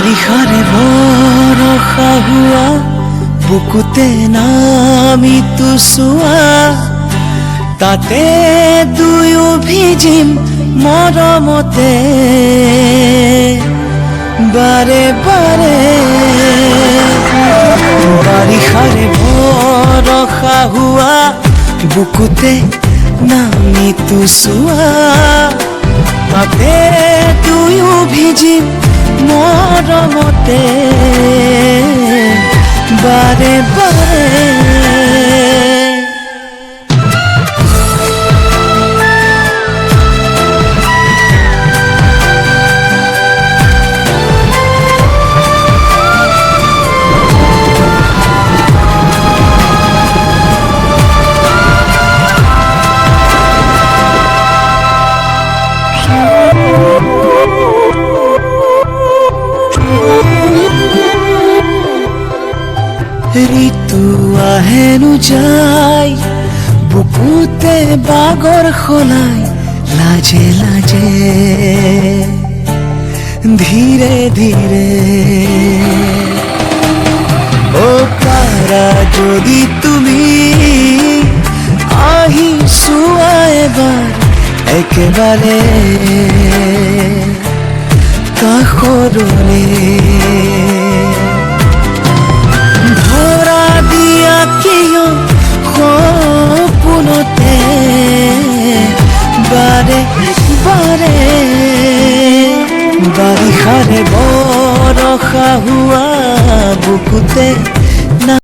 বাৰিষাৰে বৰষা হোৱা বুকুতে নামিতো চোৱা তাতে দুয়ো ভিজিম মৰমতে বাৰে বাৰে বাৰিষাৰে বৰষা হোৱা বুকুতে নামিতো চোৱা তাতে দুয়ো ভিজিম মৰমতে বাৰে বাৰে ঋতু আহেনো যায় বুকুতে বাগৰ সলাই লাজে লাজে ধীৰে ধীৰে ও পাৰা যদি তুমি আহি চোৱা এবাৰ একেবাৰে কাষৰলে ধৰা দিয়া কিয় সপোনতে বাৰে বাৰে বাৰিষাৰে বৰষা হোৱা বুকুতে